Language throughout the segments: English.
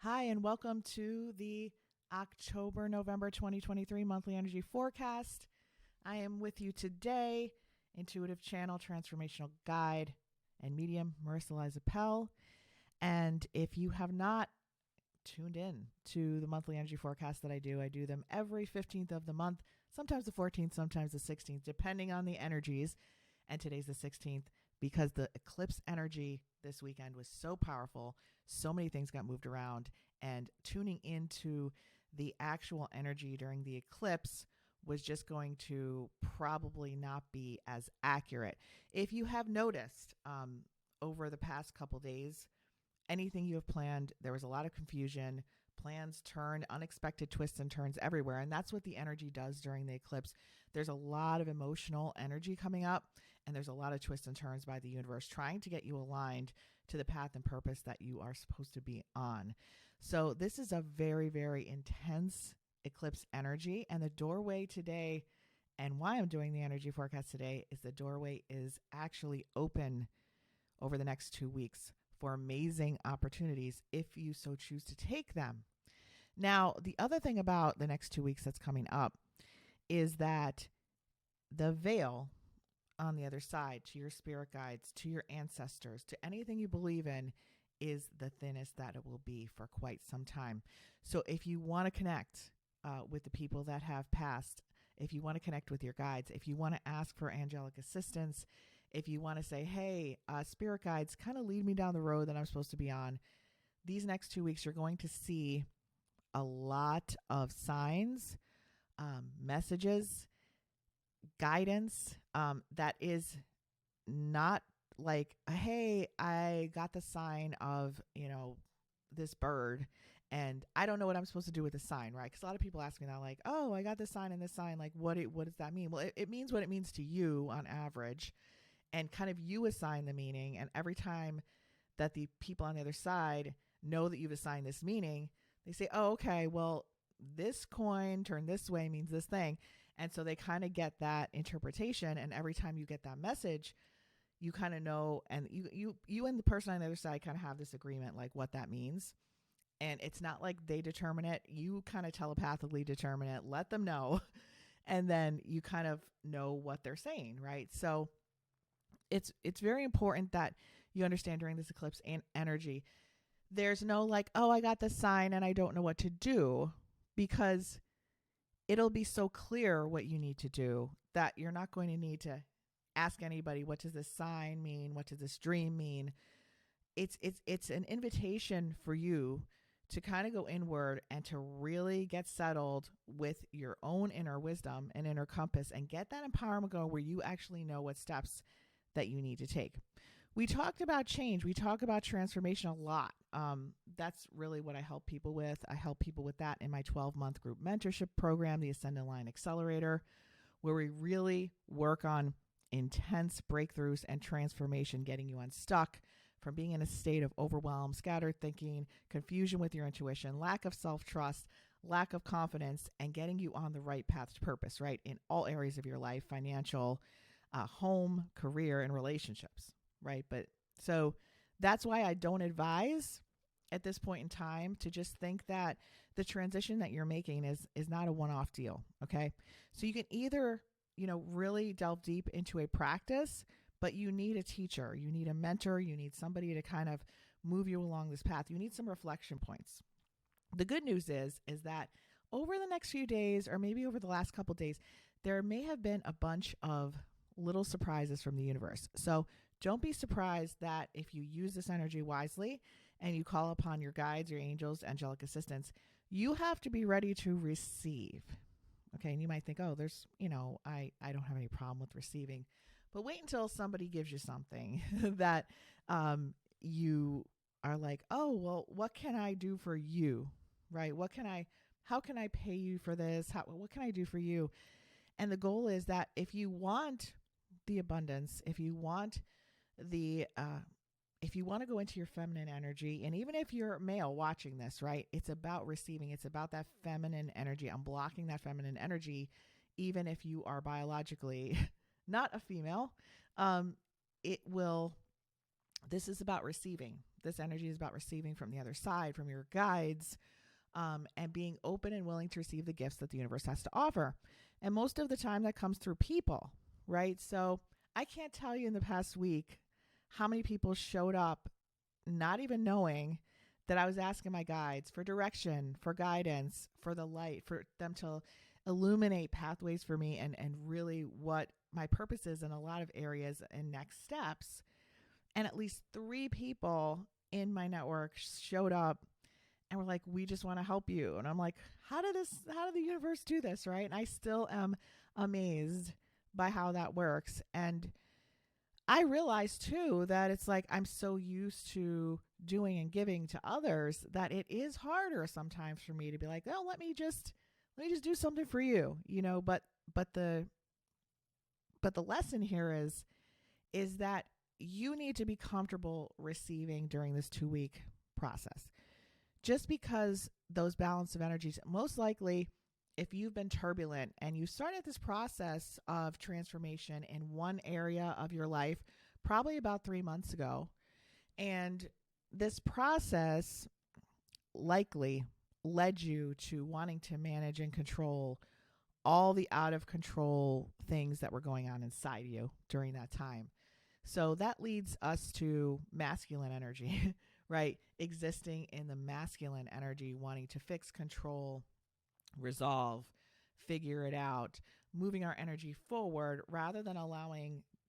Hi, and welcome to the October-November 2023 monthly energy forecast. I am with you today, intuitive channel, transformational guide, and medium, Marisa Liza Pell. And if you have not tuned in to the monthly energy forecast that I do them every 15th of the month, sometimes the 14th, sometimes the 16th, depending on the energies. And today's the 16th because the eclipse energy this weekend was so powerful. So many things got moved around, and tuning into the actual energy during the eclipse was just going to probably not be as accurate. If you have noticed over the past couple days, anything you have planned, there was a lot of confusion. Plans turned, unexpected twists and turns everywhere. And that's what the energy does during the eclipse. There's a lot of emotional energy coming up, and there's a lot of twists and turns by the universe trying to get you aligned to the path and purpose that you are supposed to be on. So this is a very, very intense eclipse energy. And the doorway today, and why I'm doing the energy forecast today, is the doorway is actually open over the next 2 weeks for amazing opportunities if you so choose to take them. Now, the other thing about the next 2 weeks that's coming up is that the veil on the other side, to your spirit guides, to your ancestors, to anything you believe in, is the thinnest that it will be for quite some time. So if you want to connect with the people that have passed, if you want to connect with your guides, if you want to ask for angelic assistance, if you want to say, hey, spirit guides, kind of lead me down the road that I'm supposed to be on, these next 2 weeks, you're going to see a lot of signs, messages, guidance that is not like, hey, I got the sign of, this bird and I don't know what I'm supposed to do with the sign, right? Because a lot of people ask me now, like, oh, I got this sign and this sign, like, what does that mean? Well, it means what it means to you on average, and kind of you assign the meaning. And every time that the people on the other side know that you've assigned this meaning, they say, oh, okay, well, this coin turned this way means this thing. And so they kind of get that interpretation. And every time you get that message, you kind of know, and you and the person on the other side kind of have this agreement, like what that means. And it's not like they determine it. You kind of telepathically determine it, let them know. And then you kind of know what they're saying, right? So it's very important that you understand during this eclipse and energy, there's no like, oh, I got this sign and I don't know what to do, because it'll be so clear what you need to do that you're not going to need to ask anybody, what does this sign mean? What does this dream mean? It's an invitation for you to kind of go inward and to really get settled with your own inner wisdom and inner compass and get that empowerment going where you actually know what steps that you need to take. We talked about change. We talk about transformation a lot. That's really what I help people with. I help people with that in my 12-month group mentorship program, the Ascendant Line Accelerator, where we really work on intense breakthroughs and transformation, getting you unstuck from being in a state of overwhelm, scattered thinking, confusion with your intuition, lack of self-trust, lack of confidence, and getting you on the right path to purpose, right? In all areas of your life, financial, home, career, and relationships, right? But so that's why I don't advise at this point in time to just think that the transition that you're making is not a one-off deal, okay? So you can either, really delve deep into a practice, but you need a teacher, you need a mentor, you need somebody to kind of move you along this path. You need some reflection points. The good news is that over the next few days, or maybe over the last couple of days, there may have been a bunch of little surprises from the universe. So don't be surprised that if you use this energy wisely and you call upon your guides, your angels, angelic assistants, you have to be ready to receive. Okay. And you might think, oh, there's, I don't have any problem with receiving, but wait until somebody gives you something that you are like, oh, well, what can I do for you? Right? How can I pay you for this? What can I do for you? And the goal is that if you want the abundance, if you want if you want to go into your feminine energy, and even if you're male watching this, right, it's about receiving. It's about that feminine energy, unblocking that feminine energy, even if you are biologically not a female. It will This is about receiving. This energy is about receiving from the other side, from your guides, and being open and willing to receive the gifts that the universe has to offer. And most of the time that comes through people, right? So I can't tell you in the past week how many people showed up not even knowing that I was asking my guides for direction, for guidance, for the light, for them to illuminate pathways for me and really what my purpose is in a lot of areas and next steps. And at least 3 people in my network showed up and were like, we just want to help you. And I'm like, how did the universe do this? Right. And I still am amazed by how that works. And I realized too that it's like I'm so used to doing and giving to others that it is harder sometimes for me to be like, oh, let me just do something for you, but the lesson here is that you need to be comfortable receiving during this 2-week process. Just because those balance of energies, most likely, if you've been turbulent and you started this process of transformation in one area of your life, probably about 3 months ago, and this process likely led you to wanting to manage and control all the out of control things that were going on inside you during that time. So that leads us to masculine energy, right? Existing in the masculine energy, wanting to fix, control, resolve, figure it out, moving our energy forward rather than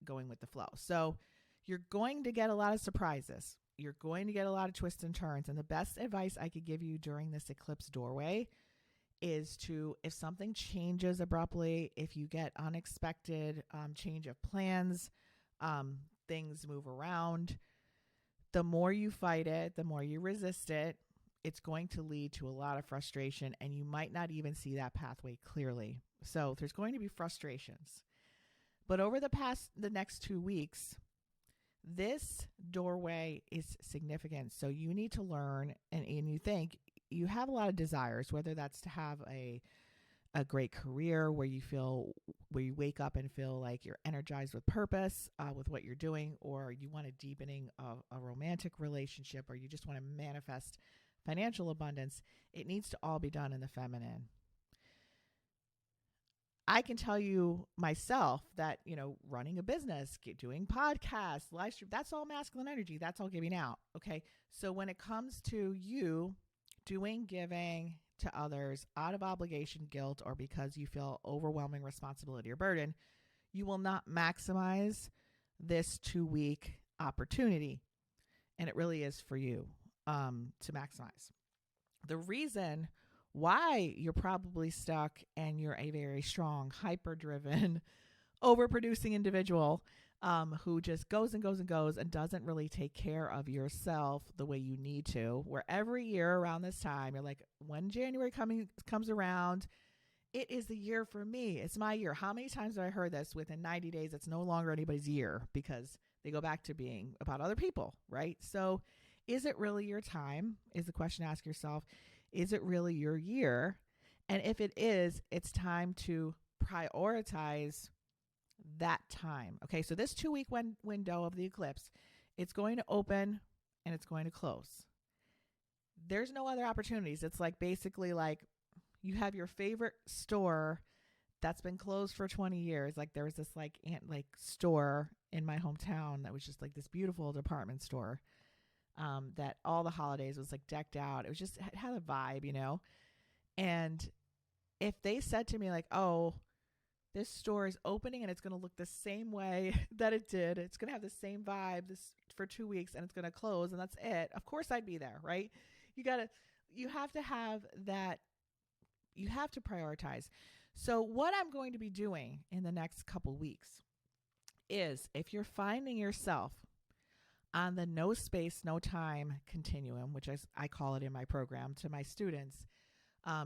going with the flow. So you're going to get a lot of surprises. You're going to get a lot of twists and turns. And the best advice I could give you during this eclipse doorway is to, if something changes abruptly, if you get unexpected change of plans, things move around, the more you fight it, the more you resist it, it's going to lead to a lot of frustration, and you might not even see that pathway clearly. So there's going to be frustrations. But over the next 2 weeks, this doorway is significant. So you need to learn, and you think you have a lot of desires, whether that's to have a great career where you wake up and feel like you're energized with purpose with what you're doing, or you want a deepening of a romantic relationship, or you just want to manifest financial abundance. It needs to all be done in the feminine. I can tell you myself that, running a business, doing podcasts, live stream, that's all masculine energy. That's all giving out. Okay. So when it comes to you doing giving to others out of obligation, guilt, or because you feel overwhelming responsibility or burden, you will not maximize this 2-week opportunity. And it really is for you to maximize. The reason why you're probably stuck and you're a very strong, hyper-driven, overproducing individual who just goes and goes and goes and doesn't really take care of yourself the way you need to, where every year around this time, you're like, when January comes around, it is the year for me. It's my year. How many times have I heard this? Within 90 days, it's no longer anybody's year because they go back to being about other people, right? So is it really your time? Is the question to ask yourself. Is it really your year? And if it is, it's time to prioritize that time. Okay, so this 2-week window of the eclipse, it's going to open and it's going to close. There's no other opportunities. It's like basically like you have your favorite store that's been closed for 20 years. Like there was this like store in my hometown that was just like this beautiful department store that all the holidays was like decked out. It had a vibe, And if they said to me like, oh, this store is opening and it's going to look the same way that it did, it's going to have the same vibe for 2 weeks and it's going to close and that's it, of course I'd be there, right? You have to have that. You have to prioritize. So what I'm going to be doing in the next couple weeks is, if you're finding yourself on the no space, no time continuum, which I call it in my program to my students,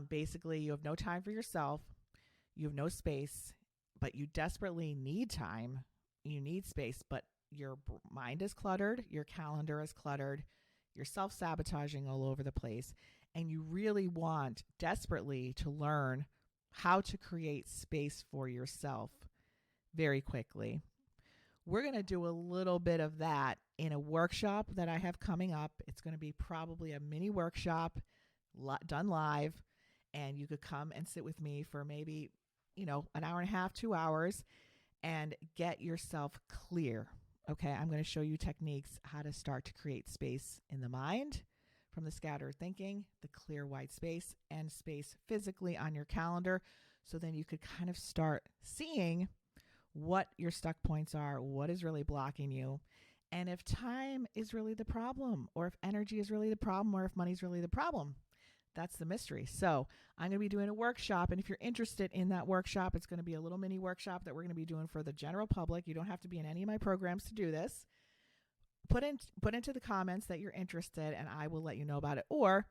basically you have no time for yourself, you have no space, but you desperately need time, you need space, but your mind is cluttered, your calendar is cluttered, you're self-sabotaging all over the place, and you really want desperately to learn how to create space for yourself very quickly. We're going to do a little bit of that in a workshop that I have coming up. It's going to be probably a mini workshop done live, and you could come and sit with me for maybe, an hour and a half, 2 hours, and get yourself clear. Okay, I'm going to show you techniques how to start to create space in the mind from the scattered thinking, the clear white space, and space physically on your calendar. So then you could kind of start seeing what your stuck points are, what is really blocking you, and if time is really the problem, or if energy is really the problem, or if money is really the problem. That's the mystery. So I'm going to be doing a workshop, and if you're interested in that workshop, it's going to be a little mini workshop that we're going to be doing for the general public. You don't have to be in any of my programs to do this. Put into the comments that you're interested, and I will let you know about it, or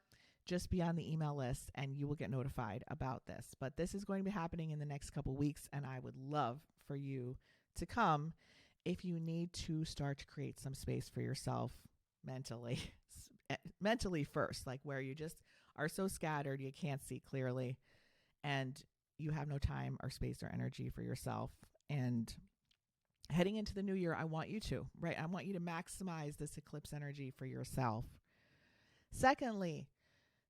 just be on the email list and you will get notified about this. But this is going to be happening in the next couple weeks, and I would love for you to come if you need to start to create some space for yourself mentally first, like where you just are so scattered you can't see clearly and you have no time or space or energy for yourself. And heading into the new year, I want you to maximize this eclipse energy for yourself. Secondly,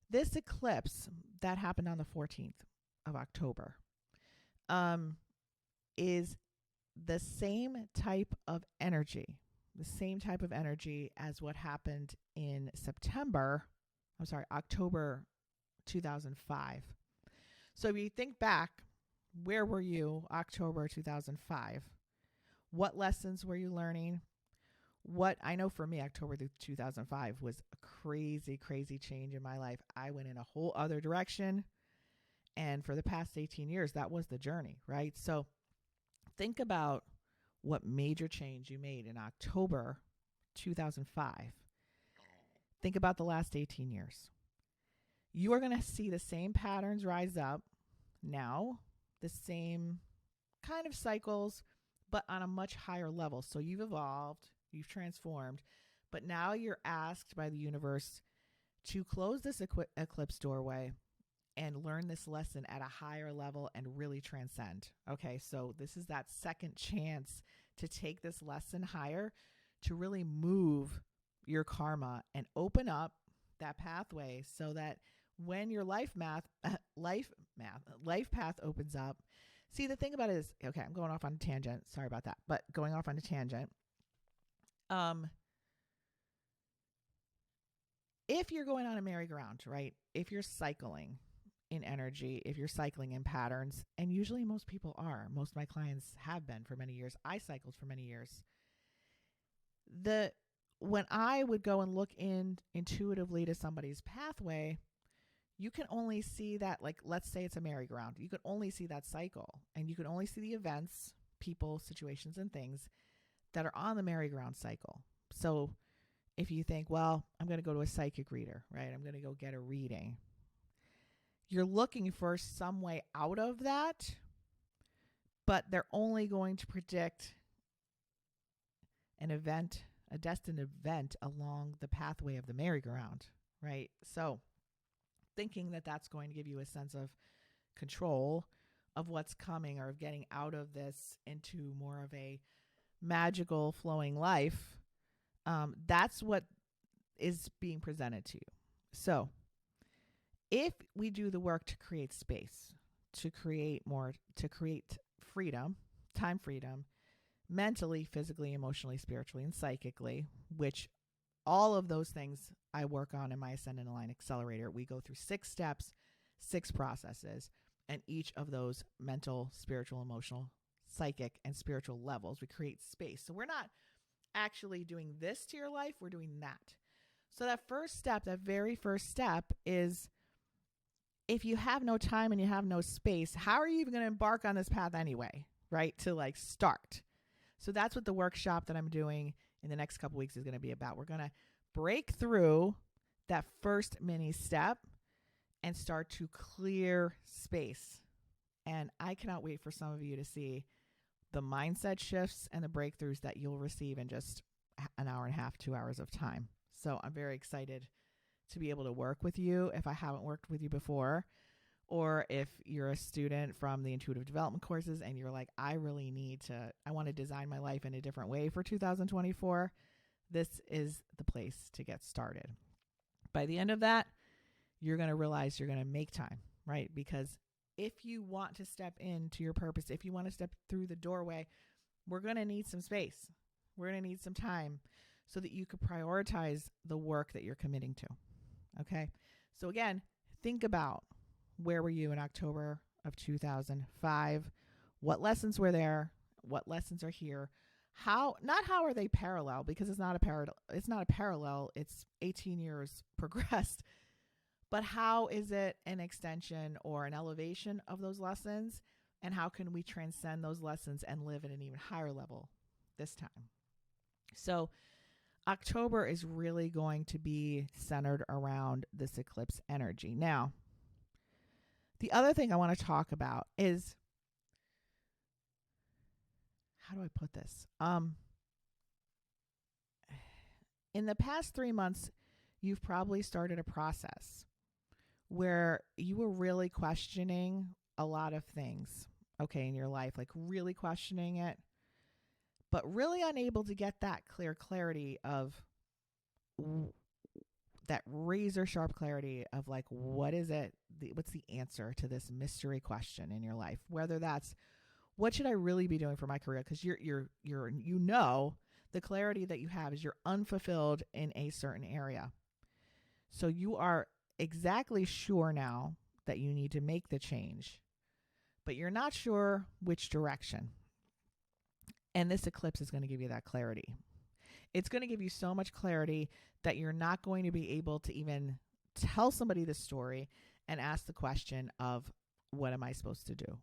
this eclipse that happened on the 14th of October is the same type of energy as what happened in October 2005. So if you think back, where were you October 2005? What lessons were you learning? What I know for me, October 2005 was a crazy, crazy change in my life. I went in a whole other direction. And for the past 18 years, that was the journey, right? So think about what major change you made in October 2005. Think about the last 18 years. You are going to see the same patterns rise up now, the same kind of cycles, but on a much higher level. So you've evolved, you've transformed, but now you're asked by the universe to close this eclipse doorway and learn this lesson at a higher level and really transcend. Okay, so this is that second chance to take this lesson higher, to really move your karma and open up that pathway so that when your life path opens up. See, the thing about it is, okay, I'm going off on a tangent. Sorry about that, but going off on a tangent. If you're going on a merry-go-round, right? If you're cycling in energy, if you're cycling in patterns, and usually most people are, most of my clients have been for many years. I cycled for many years. When I would go and look intuitively to somebody's pathway, you can only see that, like, let's say it's a merry-go-round. You can only see that cycle, and you can only see the events, people, situations, and things that are on the merry-go-round cycle. So if you think, well, I'm going to go to a psychic reader, right? I'm going to go get a reading. You're looking for some way out of that, but they're only going to predict an event, a destined event along the pathway of the merry-go-round, right? So thinking that that's going to give you a sense of control of what's coming or of getting out of this into more of a magical flowing life, that's what is being presented to you. So if we do the work to create space, to create freedom, time freedom, mentally, physically, emotionally, spiritually, and psychically, which all of those things I work on in my Ascend and Align Accelerator. We go through 6 steps, 6 processes, and each of those mental, spiritual, emotional, psychic, and spiritual levels, we create space. So we're not actually doing this to your life, we're doing that. So that very first step is, if you have no time and you have no space, how are you even going to embark on this path anyway, right? To like start. So that's what the workshop that I'm doing in the next couple weeks is going to be about. We're going to break through that first mini step and start to clear space. And I cannot wait for some of you to see the mindset shifts and the breakthroughs that you'll receive in just an hour and a half, 2 hours of time. So I'm very excited to be able to work with you if I haven't worked with you before, or if you're a student from the intuitive development courses and you're like, I want to design my life in a different way for 2024. this is the place to get started. By the end of that, you're going to realize you're going to make time, right? Because if you want to step into your purpose, if you want to step through the doorway, we're going to need some space. We're going to need some time so that you could prioritize the work that you're committing to. Okay. So again, think about, where were you in October of 2005? What lessons were there? What lessons are here? Not how are they parallel, because it's not a parallel. It's 18 years progressed. But how is it an extension or an elevation of those lessons? And how can we transcend those lessons and live at an even higher level this time? So October is really going to be centered around this eclipse energy. Now, the other thing I want to talk about is, how do I put this? In the past 3 months, you've probably started a process where you were really questioning a lot of things, okay, in your life, like really questioning it, but really unable to get that clarity of that razor sharp clarity of like, what is it? What's the answer to this mystery question in your life? Whether that's, what should I really be doing for my career? Because the clarity that you have is you're unfulfilled in a certain area. So you are exactly sure now that you need to make the change, but you're not sure which direction. And this eclipse is going to give you that clarity. It's going to give you so much clarity that you're not going to be able to even tell somebody this story and ask the question of, what am I supposed to do?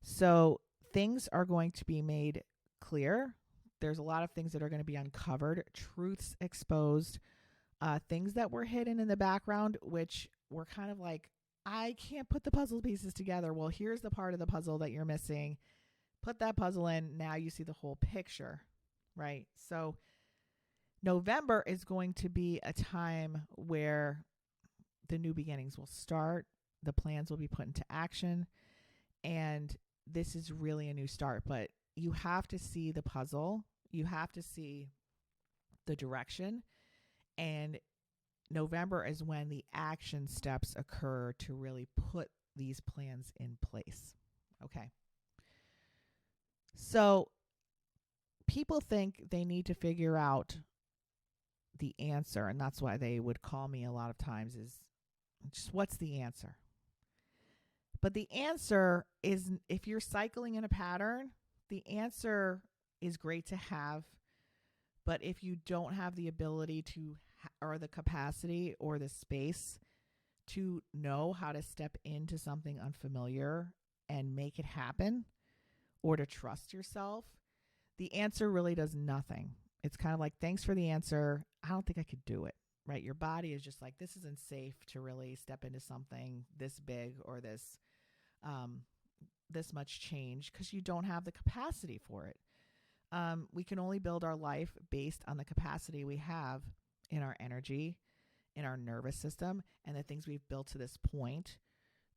So things are going to be made clear. There's a lot of things that are going to be uncovered, truths exposed, things that were hidden in the background, which were kind of like, I can't put the puzzle pieces together. Well, here's the part of the puzzle that you're missing. Put that puzzle in. Now you see the whole picture, right? So November is going to be a time where the new beginnings will start. The plans will be put into action. And this is really a new start. But you have to see the puzzle. You have to see the direction. And November is when the action steps occur to really put these plans in place. Okay. So people think they need to figure out the answer, and that's why they would call me a lot of times, is just, what's the answer? But the answer is, if you're cycling in a pattern, the answer is great to have. But if you don't have the ability to, or the capacity or the space to know how to step into something unfamiliar and make it happen, or to trust yourself, the answer really does nothing. It's kind of like, thanks for the answer. I don't think I could do it, right? Your body is just like, this isn't safe to really step into something this big or this much change, because you don't have the capacity for it. We can only build our life based on the capacity we have in our energy, in our nervous system, and the things we've built to this point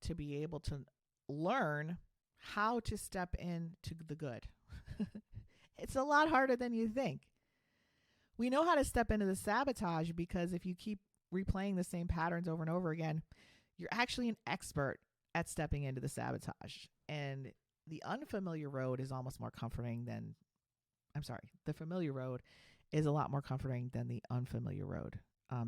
to be able to learn how to step into the good. It's a lot harder than you think. We know how to step into the sabotage, because if you keep replaying the same patterns over and over again, you're actually an expert at stepping into the sabotage. And the unfamiliar road is almost more comforting than, the familiar road is a lot more comforting than the unfamiliar road,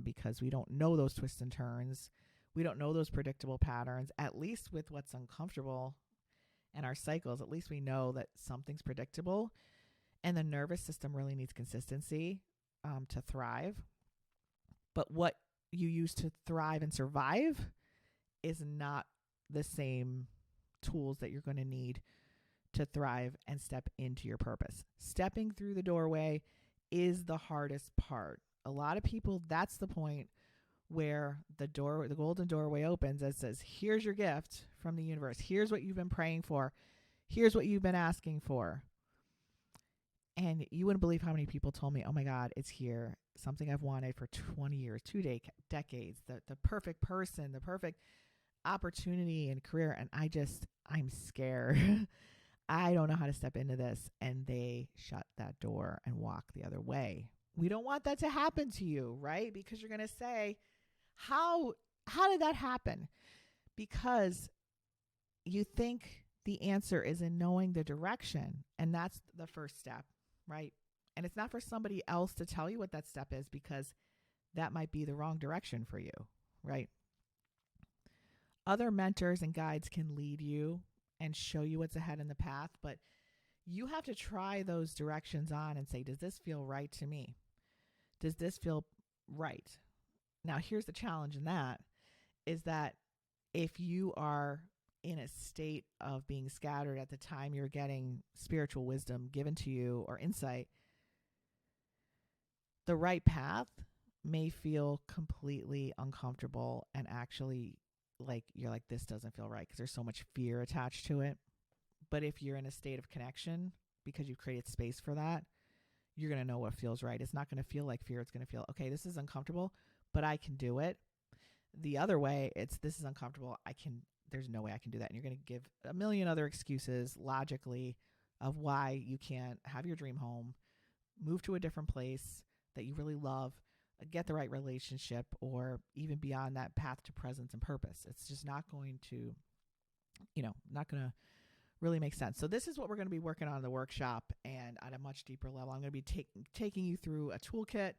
because we don't know those twists and turns. We don't know those predictable patterns. At least with what's uncomfortable and our cycles, at least we know that something's predictable. And the nervous system really needs consistency to thrive. But what you use to thrive and survive is not the same tools that you're going to need to thrive and step into your purpose. Stepping through the doorway is the hardest part. A lot of people, that's the point where the golden doorway opens and says, here's your gift from the universe. Here's what you've been praying for. Here's what you've been asking for. And you wouldn't believe how many people told me, oh my God, it's here. Something I've wanted for 20 years, 2 decades, the perfect person, the perfect opportunity and career. And I'm scared. I don't know how to step into this. And they shut that door and walk the other way, We don't want that to happen to you, right? Because you're going to say, how did that happen? Because you think the answer is in knowing the direction, and that's the first step, right? And it's not for somebody else to tell you what that step is, because that might be the wrong direction for you, right? Other mentors and guides can lead you and show you what's ahead in the path, but you have to try those directions on and say, does this feel right to me? Does this feel right? Now, here's the challenge in that, is that if you are in a state of being scattered at the time you're getting spiritual wisdom given to you or insight, the right path may feel completely uncomfortable and actually like you're like, this doesn't feel right, because there's so much fear attached to it. But if you're in a state of connection, because you've created space for that, you're going to know what feels right. It's not going to feel like fear. It's going to feel, okay, this is uncomfortable, but I can do it. The other way, this is uncomfortable. There's no way I can do that. And you're going to give a million other excuses logically of why you can't have your dream home, move to a different place that you really love, get the right relationship, or even beyond that path to presence and purpose. It's just not going to, not going to really make sense. So this is what we're going to be working on in the workshop, and at a much deeper level. I'm going to be taking you through a toolkit,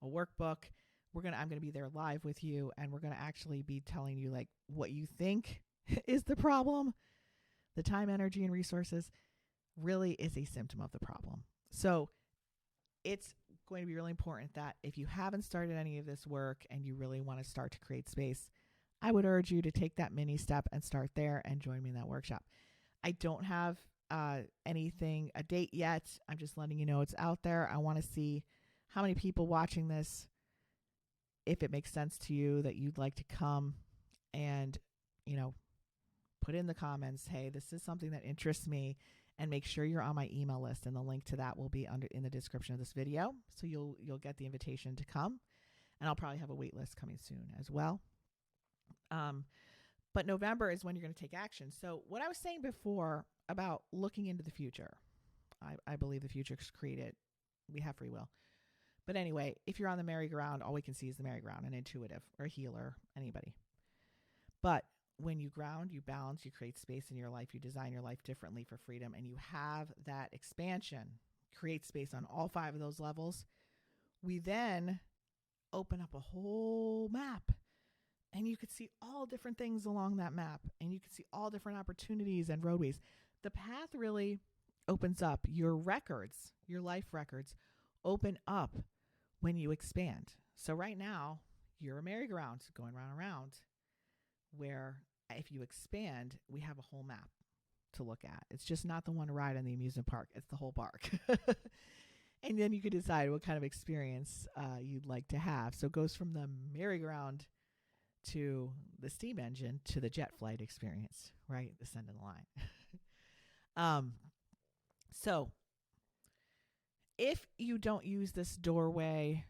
a workbook. I'm going to be there live with you, and we're going to actually be telling you like what you think is the problem. The time, energy, and resources really is a symptom of the problem. So it's going to be really important that if you haven't started any of this work and you really want to start to create space, I would urge you to take that mini step and start there and join me in that workshop. I don't have a date yet. I'm just letting you know it's out there. I want to see how many people watching this, if it makes sense to you that you'd like to come and, put in the comments, hey, this is something that interests me, and make sure you're on my email list. And the link to that will be in the description of this video. So you'll get the invitation to come, and I'll probably have a wait list coming soon as well. But November is when you're going to take action. So what I was saying before about looking into the future, I believe the future is created. We have free will. But anyway, if you're on the merry-go-round, all we can see is the merry-go-round, an intuitive or a healer, anybody. But when you ground, you balance, you create space in your life, you design your life differently for freedom, and you have that expansion, create space on all 5 of those levels, we then open up a whole map. And you could see all different things along that map, and you could see all different opportunities and roadways. The path really opens up. Your records, your life records, open up when you expand. So right now, you're a merry-go-round going round and round, where if you expand, we have a whole map to look at. It's just not the one ride in the amusement park. It's the whole park. And then you could decide what kind of experience you'd like to have. So it goes from the merry-go-round to the steam engine to the jet flight experience, right? Ascending the line. So if you don't use this doorway,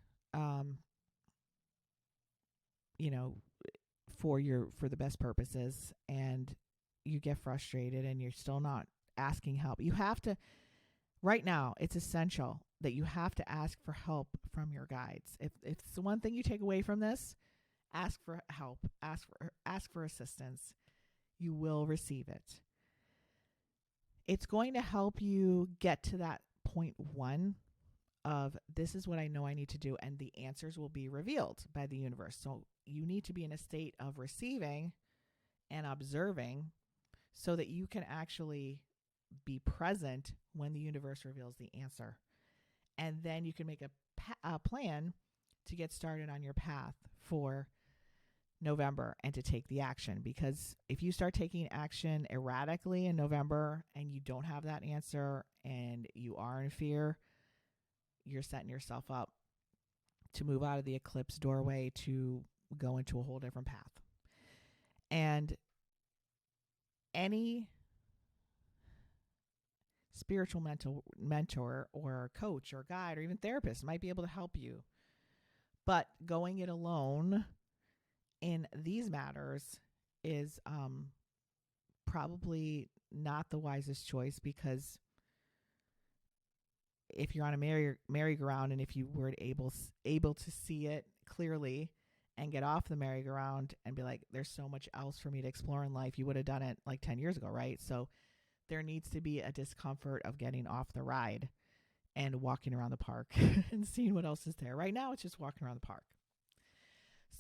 for the best purposes, and you get frustrated and you're still not asking help, you have to, right now, it's essential that you have to ask for help from your guides. If it's the one thing you take away from this, ask for help, ask for assistance. You will receive it. It's going to help you get to that point 1 of, this is what I know I need to do, and the answers will be revealed by the universe. So you need to be in a state of receiving and observing so that you can actually be present when the universe reveals the answer. And then you can make a plan to get started on your path for November and to take the action. Because if you start taking action erratically in November and you don't have that answer and you are in fear, you're setting yourself up to move out of the eclipse doorway to go into a whole different path. And any spiritual mentor or coach or guide or even therapist might be able to help you. But going it alone in these matters is probably not the wisest choice, because if you're on a merry-go-round and if you were able to see it clearly and get off the merry-go-round and be like, there's so much else for me to explore in life, you would have done it like 10 years ago, right? So there needs to be a discomfort of getting off the ride and walking around the park and seeing what else is there. Right now, it's just walking around the park.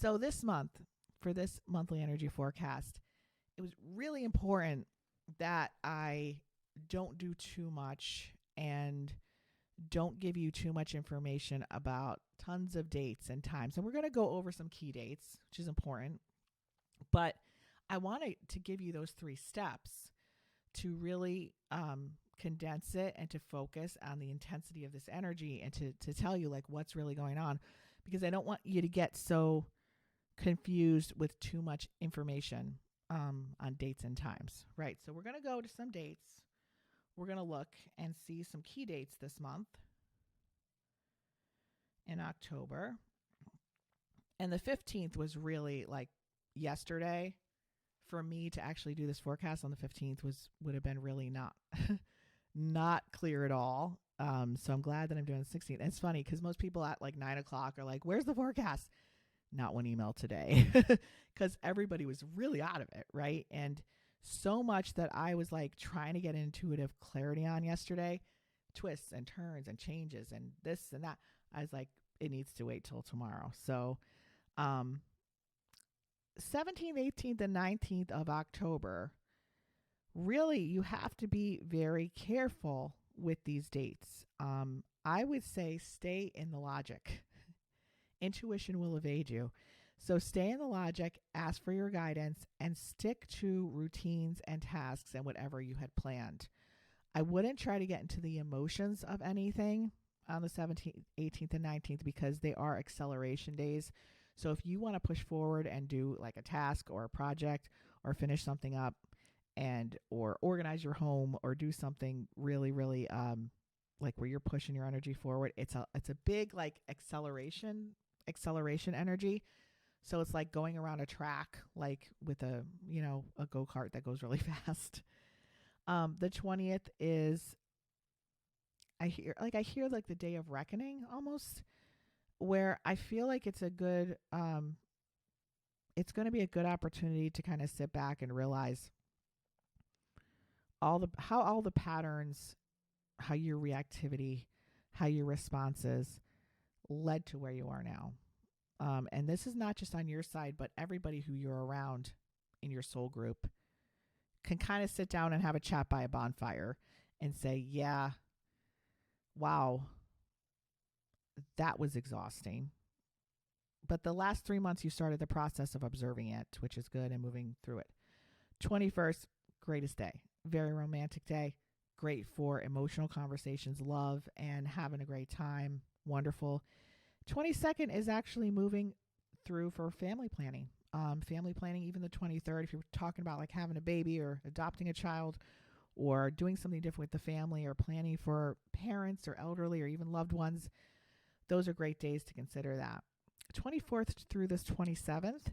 So this month, for this monthly energy forecast, it was really important that I don't do too much and don't give you too much information about tons of dates and times. And we're going to go over some key dates, which is important. But I wanted to give you those 3 steps to really condense it and to focus on the intensity of this energy and to tell you like what's really going on, because I don't want you to get so confused with too much information on dates and times, right? So we're going to go to some dates. We're going to look and see some key dates this month in October. And the 15th was really like yesterday. For me to actually do this forecast on the 15th would have been really not clear at all. So I'm glad that I'm doing the 16th. And it's funny because most people at like 9 o'clock are like, where's the forecast? Not one email today, because everybody was really out of it, right? And so much that I was like trying to get intuitive clarity on yesterday, twists and turns and changes and this and that. I was like, it needs to wait till tomorrow. So 17th, 18th, and 19th of October, really you have to be very careful with these dates. I would say stay in the logic. Intuition will evade you. So stay in the logic, ask for your guidance, and stick to routines and tasks and whatever you had planned. I wouldn't try to get into the emotions of anything on the 17th, 18th, and 19th because they are acceleration days. So if you want to push forward and do like a task or a project or finish something up or organize your home or do something really, really like where you're pushing your energy forward, it's a big like acceleration energy. So it's like going around a track, like with a go-kart that goes really fast. The 20th is, I hear like the day of reckoning almost, where I feel like it's going to be a good opportunity to kind of sit back and realize how all the patterns, how your reactivity, how your responses led to where you are now. And this is not just on your side, but everybody who you're around in your soul group can kind of sit down and have a chat by a bonfire and say, yeah, wow, that was exhausting. But the last 3 months you started the process of observing it, which is good, and moving through it. 21st, greatest day. Very romantic day. Great for emotional conversations, love, and having a great time. Wonderful. 22nd is actually moving through for family planning. Family planning, even the 23rd, if you're talking about like having a baby or adopting a child or doing something different with the family or planning for parents or elderly or even loved ones, those are great days to consider that. 24th through this 27th,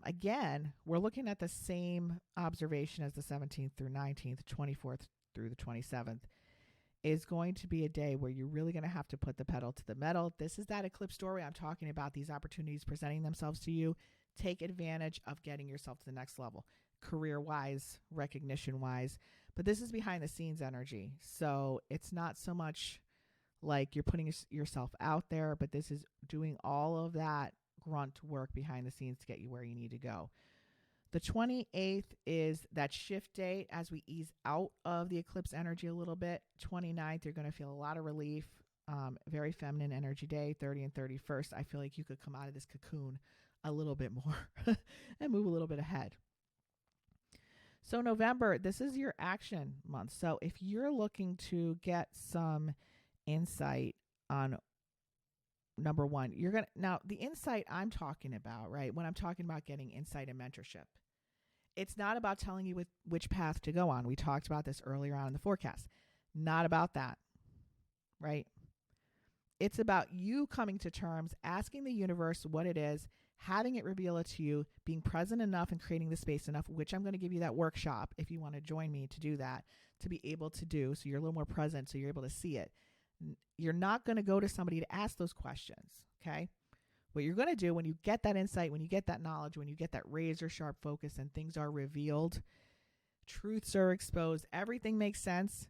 again, we're looking at the same observation as the 17th through 19th, 24th through the 27th. Is going to be a day where you're really going to have to put the pedal to the metal. This is that eclipse story I'm talking about, these opportunities presenting themselves to you. Take advantage of getting yourself to the next level, career-wise, recognition-wise. But this is behind the scenes energy. So it's not so much like you're putting yourself out there, but this is doing all of that grunt work behind the scenes to get you where you need to go. The 28th is that shift date as we ease out of the eclipse energy a little bit. 29th, you're going to feel a lot of relief. Very feminine energy day. 30 and 31st, I feel like you could come out of this cocoon a little bit more and move a little bit ahead. So November, this is your action month. So if you're looking to get some insight on number one, now the insight I'm talking about, right? When I'm talking about getting insight and mentorship, it's not about telling you which path to go on. We talked about this earlier on in the forecast. Not about that, right? It's about you coming to terms, asking the universe what it is, having it reveal it to you, being present enough and creating the space enough, which I'm going to give you that workshop if you want to join me to do that, to be able to do. So you're a little more present, so you're able to see it. You're not going to go to somebody to ask those questions. Okay. What you're going to do when you get that insight, when you get that knowledge, when you get that razor sharp focus and things are revealed, truths are exposed, everything makes sense,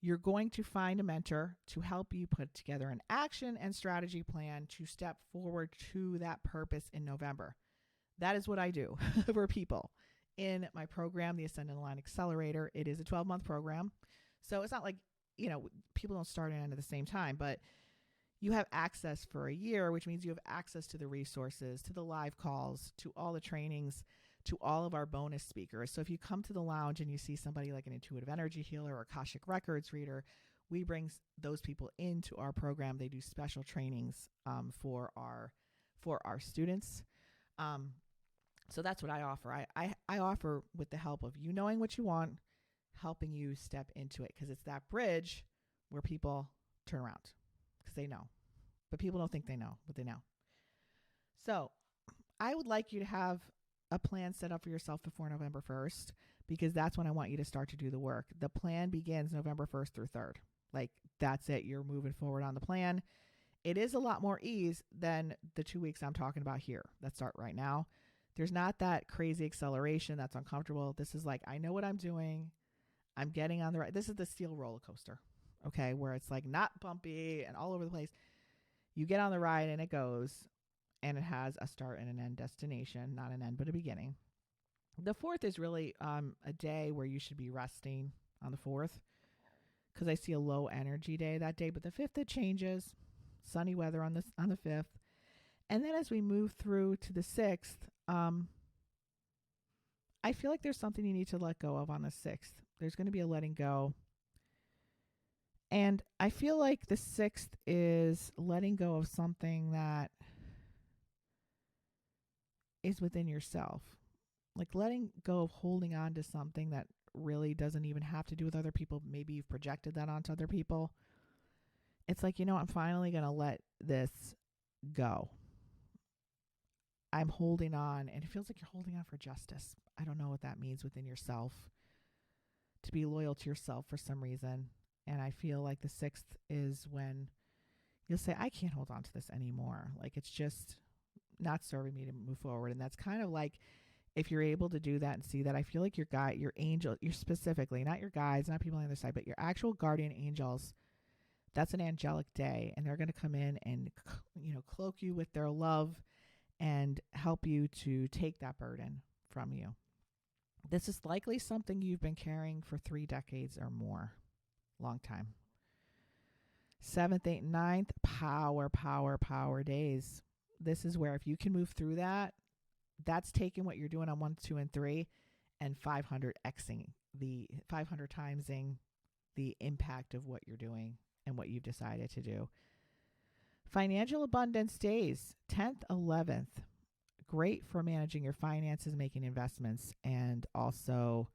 you're going to find a mentor to help you put together an action and strategy plan to step forward to that purpose in November. That is what I do for people in my program, the Ascend and Align Accelerator. It is a 12-month program. So it's not like, people don't start and end at the same time, but you have access for a year, which means you have access to the resources, to the live calls, to all the trainings, to all of our bonus speakers. So if you come to the lounge and you see somebody like an intuitive energy healer or Akashic Records reader, we bring those people into our program. They do special trainings for our students. So that's what I offer. I offer, with the help of you knowing what you want, helping you step into it, because it's that bridge where people turn around because they know. But people don't think they know, but they know. So I would like you to have a plan set up for yourself before November 1st, because that's when I want you to start to do the work. The plan begins November 1st through 3rd. Like, that's it. You're moving forward on the plan. It is a lot more ease than the 2 weeks I'm talking about here that start right now. There's not that crazy acceleration that's uncomfortable. This is like, I know what I'm doing. I'm getting on the right. This is the steel roller coaster, okay, where it's like not bumpy and all over the place. You get on the ride and it goes, and it has a start and an end destination, not an end, but a beginning. The 4th is really a day where you should be resting on the 4th, because I see a low energy day that day. But the 5th, it changes. Sunny weather on the 5th. And then as we move through to the 6th, I feel like there's something you need to let go of on the 6th. There's going to be a letting go. And I feel like the 6th is letting go of something that is within yourself. Like letting go of holding on to something that really doesn't even have to do with other people. Maybe you've projected that onto other people. It's like, I'm finally going to let this go. I'm holding on, and it feels like you're holding on for justice. I don't know what that means within yourself. To be loyal to yourself for some reason. And I feel like the 6th is when you'll say, I can't hold on to this anymore. Like, it's just not serving me to move forward. And that's kind of like, if you're able to do that and see that, I feel like your guide, your angel, you're specifically, not your guides, not people on the other side, but your actual guardian angels, that's an angelic day. And they're going to come in and, cloak you with their love and help you to take that burden from you. This is likely something you've been carrying for 3 decades or more. Long time. 7th, 8th, and 9th, power days. This is where if you can move through that, that's taking what you're doing on 1, 2, and 3 and 500xing, the 500 timesing the impact of what you're doing and what you've decided to do. Financial abundance days, 10th, 11th. Great for managing your finances, making investments, and also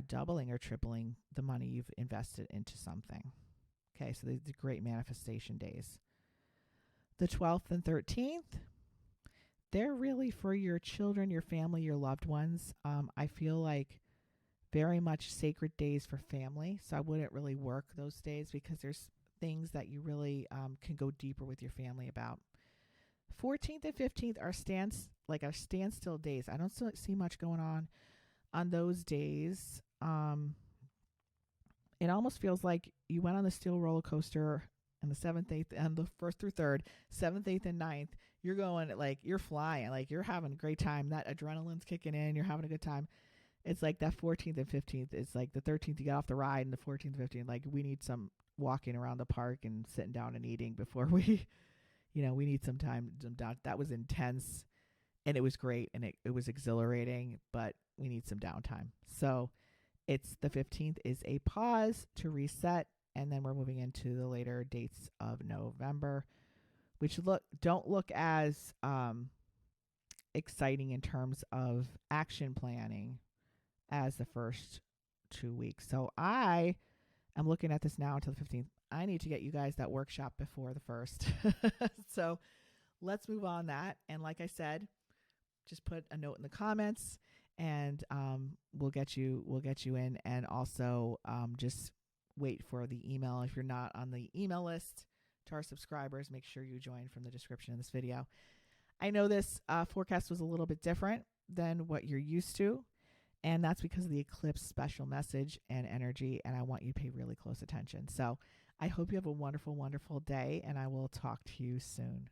doubling or tripling the money you've invested into something. Okay, so these are great manifestation days. The 12th and 13th, they're really for your children, your family, your loved ones. I feel like very much sacred days for family, so I wouldn't really work those days because there's things that you really can go deeper with your family about. 14th and 15th are standstill days. I don't see much going on those days. It almost feels like you went on the steel roller coaster and the 7th, 8th, and the 1st through 3rd, 7th, 8th, and 9th. You're going, like, you're flying, like you're having a great time. That adrenaline's kicking in. You're having a good time. It's like that 14th and 15th. It's like the 13th you get off the ride, and the 14th, 15th, like we need some walking around the park and sitting down and eating before we, we need some time. That was intense, and it was great, and it was exhilarating, but we need some downtime. So it's the 15th is a pause to reset, and then we're moving into the later dates of November, which don't look as exciting in terms of action planning as the first 2 weeks. So I am looking at this now until the 15th. I need to get you guys that workshop before the 1st. So let's move on that. And like I said, just put a note in the comments, and we'll get you in. And also just wait for the email. If you're not on the email list to our subscribers, make sure you join from the description of this video. I know this forecast was a little bit different than what you're used to, and that's because of the eclipse special message and energy, and I want you to pay really close attention. So I hope you have a wonderful, wonderful day, and I will talk to you soon.